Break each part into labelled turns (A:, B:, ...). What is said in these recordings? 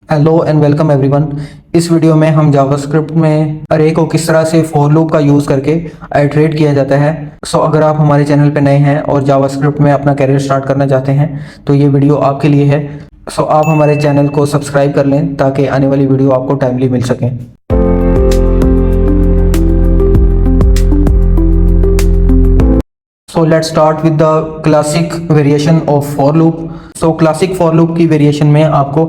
A: Hello and welcome everyone. इस video में हम जावास्क्रिप्ट में अरे को किस तरह से फॉर लूप का यूज़ करके आइटरेट किया जाता है। अगर आप हमारे चैनल पे नए हैं और जावास्क्रिप्ट में अपना कैरियर स्टार्ट करना चाहते हैं तो ये वीडियो आपके लिए है। आप हमारे चैनल को सब्सक्राइब कर लें ताकि आने वाली वीडियो आपको टाइमली मिल सकें। So let's start with the classic variation of for loop. So classic for loop की वेरिएशन में आपको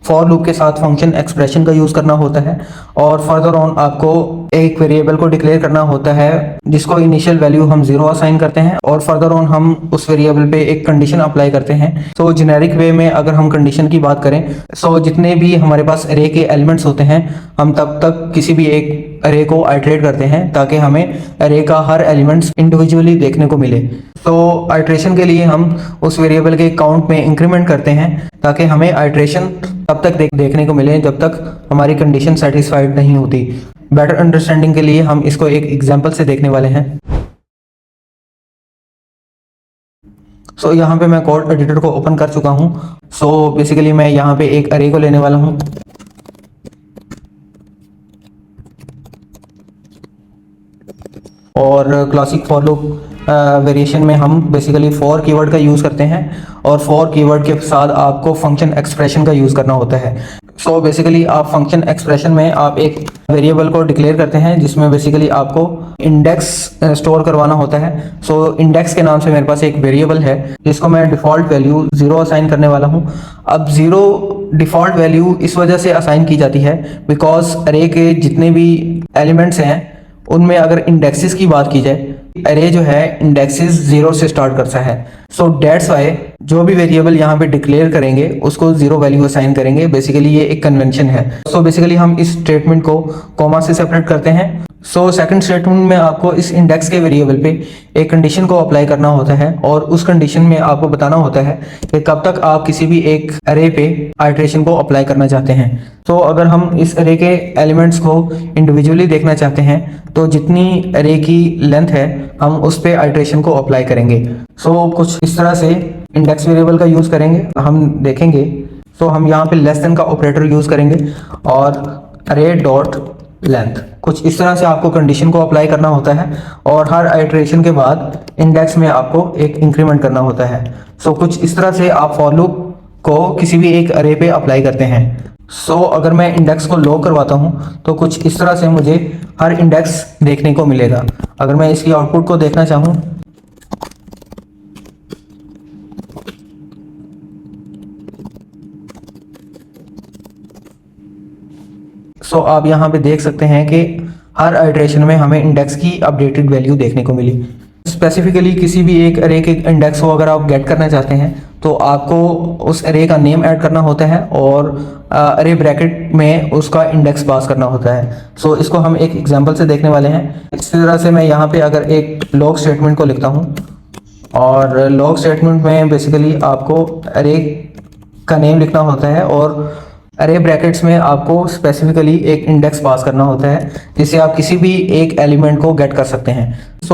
A: for loop के साथ फंक्शन एक्सप्रेशन का यूज़ करना होता है और फर्दर ऑन आपको एक वेरिएबल को डिक्लेयर करना होता है जिसको इनिशियल वैल्यू हम 0 असाइन करते हैं और फर्दर ऑन हम उस वेरिएबल पे एक कंडीशन अप्लाई करते हैं। तो जेनेरिक वे में अगर हम कंडीशन की बात करें जितने भी हमारे पास अरे के एलिमेंट्स होते हैं हम तब तक किसी भी एक अरे को आइटरेट करते हैं ताकि हमें अरे का हर एलिमेंट्स इंडिविजुअली देखने को मिले। तो आइटरेशन के लिए हम उस वेरिएबल के काउंट में इंक्रीमेंट करते हैं ताकि हमें आइटरेशन तब तक देखने को मिले जब तक हमारी कंडीशन सेटिस्फाइड नहीं होती। बेटर अंडरस्टैंडिंग के लिए हम इसको एक एग्जांपल से देखने वाले हैं। यहाँ पे मैं कोड एडिटर को ओपन कर चुका हूँ। बेसिकली मैं यहाँ पे एक अरे को लेने वाला हूँ और क्लासिक फॉर लूप वेरिएशन में हम बेसिकली फॉर कीवर्ड का यूज़ करते हैं और फॉर कीवर्ड के साथ आपको फंक्शन एक्सप्रेशन का यूज़ करना होता है। बेसिकली आप फंक्शन एक्सप्रेशन में आप एक वेरिएबल को डिक्लेयर करते हैं जिसमें बेसिकली आपको इंडेक्स स्टोर करवाना होता है। इंडेक्स के नाम से मेरे पास एक वेरिएबल है जिसको मैं डिफ़ॉल्ट वैल्यू 0 असाइन करने वाला हूँ। अब 0 डिफ़ॉल्ट वैल्यू इस वजह से असाइन की जाती है बिकॉज अरे के जितने भी एलिमेंट्स हैं उनमें अगर इंडेक्सेस की बात की जाए अरे जो है इंडेक्सेस 0 से स्टार्ट करता है। डेट्स वाई जो भी वेरिएबल यहाँ पे डिक्लेयर करेंगे उसको 0 वैल्यू असाइन करेंगे। बेसिकली ये एक कन्वेंशन है। बेसिकली हम इस स्टेटमेंट को कॉमा से सेपरेट करते हैं। सेकंड स्टेटमेंट में आपको इस इंडेक्स के वेरिएबल पे एक कंडीशन को अप्लाई करना होता है और उस कंडीशन में आपको बताना होता है कि कब तक आप किसी भी एक अरे पे आइटरेशन को अप्लाई करना चाहते हैं। अगर हम इस अरे के एलिमेंट्स को इंडिविजुअली देखना चाहते हैं तो जितनी अरे की लेंथ है हम उस पे आइटरेशन को अप्लाई करेंगे। कुछ इस तरह से इंडेक्स वेरिएबल का यूज़ करेंगे हम देखेंगे। हम यहाँ पे लेस देन का ऑपरेटर यूज़ करेंगे और अरे डॉट लेंथ कुछ इस तरह से आपको कंडीशन को अप्लाई करना होता है और हर आइटरेशन के बाद इंडेक्स में आपको एक इंक्रीमेंट करना होता है। कुछ इस तरह से आप फॉर लूप को किसी भी एक अरे पे अप्लाई करते हैं। अगर मैं इंडेक्स को लो करवाता हूं तो कुछ इस तरह से मुझे हर इंडेक्स देखने को मिलेगा। अगर मैं इसकी आउटपुट को देखना चाहूं आप यहां पे देख सकते हैं कि हर आइटरेशन में हमें इंडेक्स की अपडेटेड वैल्यू देखने को मिली। स्पेसिफिकली किसी भी एक अरे के इंडेक्स को अगर आप गेट करना चाहते हैं तो आपको उस अरे का नेम ऐड करना होता है और अरे ब्रैकेट में उसका इंडेक्स पास करना होता है। इसको हम एक एग्जांपल से देखने वाले हैं। इस तरह से मैं यहाँ पे अगर एक लॉग स्टेटमेंट को लिखता हूँ और लॉग स्टेटमेंट में बेसिकली आपको अरे का नेम लिखना होता है और अरे ब्रैकेट्स में आपको स्पेसिफिकली एक इंडेक्स पास करना होता है जिससे आप किसी भी एक एलिमेंट को गेट कर सकते हैं।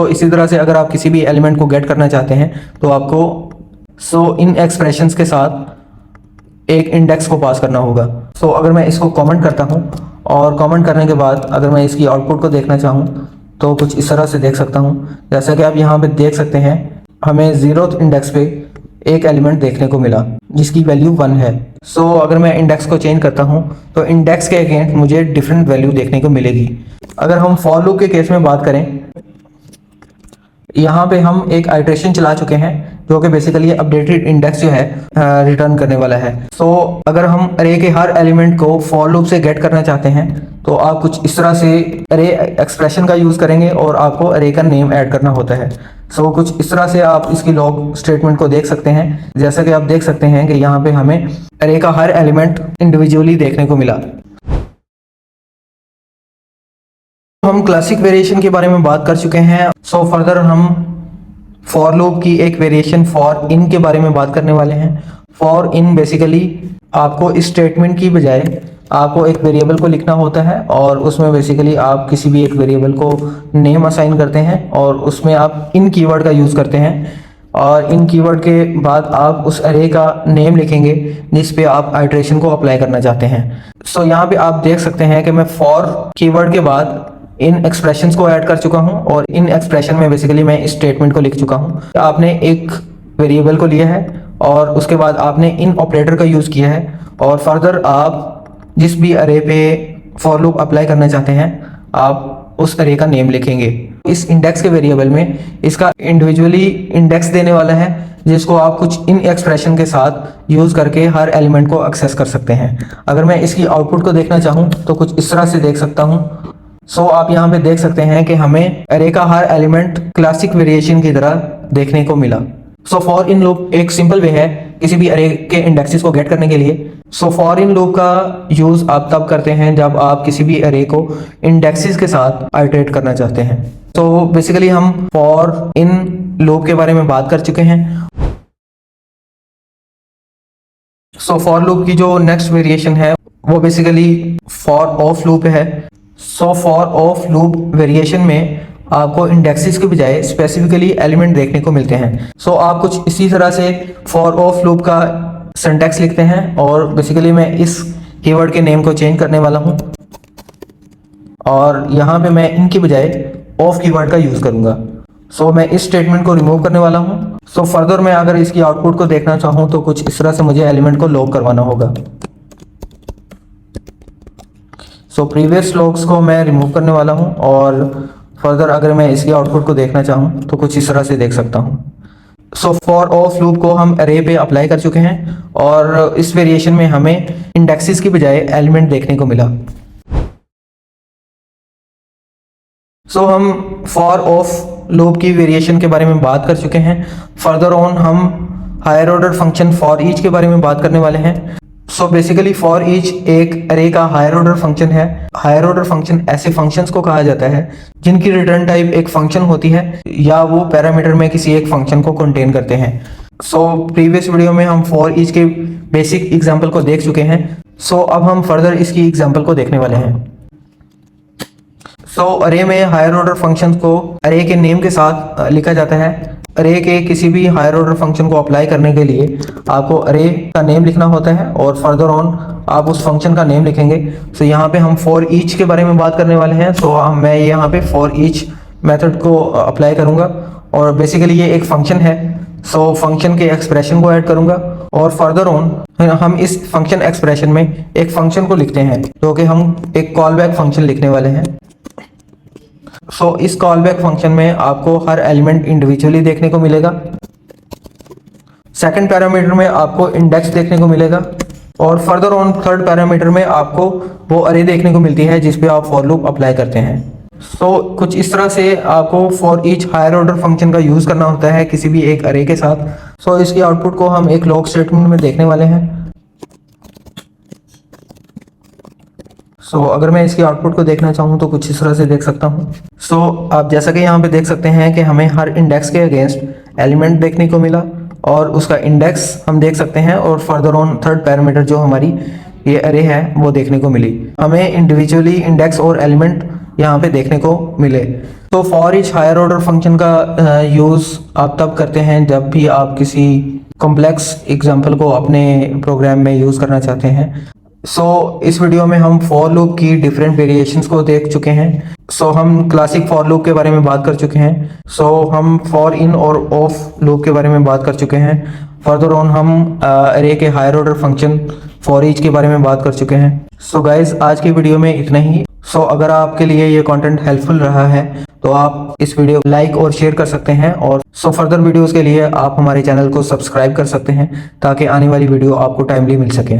A: इसी तरह से अगर आप किसी भी एलिमेंट को गेट करना चाहते हैं तो आपको इन एक्सप्रेशंस के साथ एक इंडेक्स को पास करना होगा। अगर मैं इसको कमेंट करता हूं और कमेंट करने के बाद अगर मैं इसकी आउटपुट को देखना चाहूं तो कुछ इस तरह से देख सकता हूं। जैसा कि आप यहाँ पे देख सकते हैं हमें 0th इंडेक्स पे एक एलिमेंट देखने को मिला जिसकी वैल्यू 1 है। अगर मैं इंडेक्स को चेंज करता हूं तो इंडेक्स के अगेंस्ट मुझे डिफरेंट वैल्यू देखने को मिलेगी। अगर हम फॉर लूप के केस में बात करें यहाँ पे हम एक आइटरेशन चला चुके हैं जो कि बेसिकली अपडेटेड इंडेक्स जो है रिटर्न करने वाला है। अगर हम अरे के हर एलिमेंट को फॉर लूप से गेट करना चाहते हैं तो आप कुछ इस तरह से अरे एक्सप्रेशन का यूज़ करेंगे और आपको अरे का नेम ऐड करना होता है। कुछ इस तरह से आप इसकी लॉग स्टेटमेंट को देख सकते हैं। जैसा कि आप देख सकते हैं कि यहाँ पे हमें अरे का हर एलिमेंट इंडिविजुअली देखने को मिला। हम क्लासिक वेरिएशन के बारे में बात कर चुके हैं। फर्दर हम फॉर लूप की एक वेरिएशन फॉर इन के बारे में बात करने वाले हैं। फॉर इन बेसिकली आपको इस स्टेटमेंट की बजाय आपको एक वेरिएबल को लिखना होता है और उसमें बेसिकली आप किसी भी एक वेरिएबल को नेम असाइन करते हैं और उसमें आप इन कीवर्ड का यूज़ करते हैं और इन कीवर्ड के बाद आप उस अरे का नेम लिखेंगे जिस पे आप आइटरेशन को अप्लाई करना चाहते हैं। सो यहाँ पे आप देख सकते हैं कि मैं फॉर कीवर्ड के बाद इन एक्सप्रेशंस को ऐड कर चुका हूँ और इन एक्सप्रेशन में बेसिकली मैं इस स्टेटमेंट को लिख चुका हूँ। आपने एक वेरिएबल को लिया है और उसके बाद आपने इन ऑपरेटर का यूज़ किया है और फर्दर आप जिस भी अरे पे फॉर लूप अप्लाई करना चाहते हैं आप उस अरे का नेम लिखेंगे। इस इंडेक्स के वेरिएबल में इसका इंडिविजुअली इंडेक्स देने वाला है जिसको आप कुछ इन एक्सप्रेशन के साथ यूज़ करके हर एलिमेंट को एक्सेस कर सकते हैं। अगर मैं इसकी आउटपुट को देखना चाहूँ तो कुछ इस तरह से देख सकता हूँ। सो आप यहाँ पे देख सकते हैं कि हमें अरे का हर एलिमेंट क्लासिक वेरिएशन की तरह देखने को मिला। सो फॉर इन लूप एक सिंपल वे है किसी भी अरे के इंडेक्सेस को गेट करने के लिए। सो फॉर इन लूप का यूज आप तब करते हैं जब आप किसी भी अरे को इंडेक्सेस के साथ आइटरेट करना चाहते हैं। तो बेसिकली हम फॉर इन लूप के बारे में बात कर चुके हैं। सो फॉर लूप की जो नेक्स्ट वेरिएशन है वो बेसिकली फॉर ऑफ लूप है। So for of loop variation में आपको इंडेक्सेस के बजाय स्पेसिफिकली एलिमेंट देखने को मिलते हैं। सो आप कुछ इसी तरह से फॉर ऑफ लूप का सिंटैक्स लिखते हैं और बेसिकली मैं इस कीवर्ड के नेम को चेंज करने वाला हूं और यहाँ पे मैं इनके बजाय ऑफ कीवर्ड का यूज़ करूँगा। सो मैं इस स्टेटमेंट को रिमूव करने वाला हूँ। सो फर्दर मैं अगर इसकी आउटपुट को देखना चाहूँ तो कुछ इस तरह से मुझे एलिमेंट को लॉक करवाना होगा। सो प्रीवियस लॉक्स को मैं रिमूव करने वाला हूँ और फर्दर अगर मैं इसकी आउटपुट को देखना चाहूँ तो कुछ इस तरह से देख सकता हूँ। सो फॉर ऑफ लूप को हम अरे पे अप्लाई कर चुके हैं और इस वेरिएशन में हमें इंडेक्सेस की बजाय एलिमेंट देखने को मिला। सो हम फॉर ऑफ लूप की वेरिएशन के बारे में बात कर चुके हैं। फर्दर ऑन हम higher order function for each के बारे में बात करने वाले हैं। सो बेसिकली फॉर ईच एक अरे का हायर ऑर्डर फंक्शन है। हायर ऑर्डर फंक्शन ऐसे फंक्शंस को कहा जाता है जिनकी रिटर्न टाइप एक फंक्शन होती है या वो पैरामीटर में किसी एक फंक्शन को कंटेन करते हैं। सो प्रीवियस वीडियो में हम फॉर ईच के बेसिक एग्जांपल को देख चुके हैं। सो अब हम फर्दर इसकी एग्जांपल को देखने वाले हैं। सो अरे में हायर ऑर्डर फंक्शन को अरे के नेम के साथ लिखा जाता है। अरे के किसी भी हायर ऑर्डर फंक्शन को अप्लाई करने के लिए आपको अरे का नेम लिखना होता है और फर्दर ऑन आप उस फंक्शन का नेम लिखेंगे। सो यहाँ पे हम फॉर ईच के बारे में बात करने वाले हैं। सो मैं यहाँ पे फॉर ईच मेथड को अप्लाई करूँगा और बेसिकली ये एक फंक्शन है। सो फंक्शन के एक्सप्रेशन को ऐड करूँगा और फर्दर ऑन हम इस फंक्शन एक्सप्रेशन में एक फंक्शन को लिखते हैं जो कि हम एक कॉल बैक फंक्शन लिखने वाले हैं। सो इस कॉल बैक फंक्शन में आपको हर एलिमेंट इंडिविजुअली देखने को मिलेगा। सेकंड पैरामीटर में आपको इंडेक्स देखने को मिलेगा और फर्दर ऑन थर्ड पैरामीटर में आपको वो अरे देखने को मिलती है जिस पे आप फॉर लूप अप्लाई करते हैं। सो कुछ इस तरह से आपको for each higher order function का यूज़ करना होता है किसी भी एक अरे के साथ। सो इसकी आउटपुट को हम एक लॉग स्टेटमेंट में देखने वाले हैं। सो अगर मैं इसकी आउटपुट को देखना चाहूँ तो कुछ इस तरह से देख सकता हूँ। सो आप जैसा कि यहाँ पे देख सकते हैं कि हमें हर इंडेक्स के अगेंस्ट एलिमेंट देखने को मिला और उसका इंडेक्स हम देख सकते हैं और फर्दर ऑन थर्ड पैरामीटर जो हमारी ये अरे है वो देखने को मिली। हमें इंडिविजुअली इंडेक्स और एलिमेंट यहाँ पे देखने को मिले। तो for each higher order function का यूज़ आप तब करते हैं जब भी आप किसी कॉम्प्लेक्स एग्जाम्पल को अपने प्रोग्राम में यूज़ करना चाहते हैं। सो इस वीडियो में हम फॉर लूप की डिफरेंट वेरिएशंस को देख चुके हैं। सो हम क्लासिक फॉर लूप के बारे में बात कर चुके हैं। सो हम फॉर इन और ऑफ लूप के बारे में बात कर चुके हैं। फर्दर ऑन हम अरे के higher order function for each के बारे में बात कर चुके हैं। सो गाइज आज की वीडियो में इतना ही। सो अगर आपके लिए ये कंटेंट हेल्पफुल रहा है तो आप इस वीडियो को लाइक और शेयर कर सकते हैं और फर्दर वीडियोस के लिए आप हमारे चैनल को सब्सक्राइब कर सकते हैं ताकि आने वाली वीडियो आपको टाइमली मिल सके।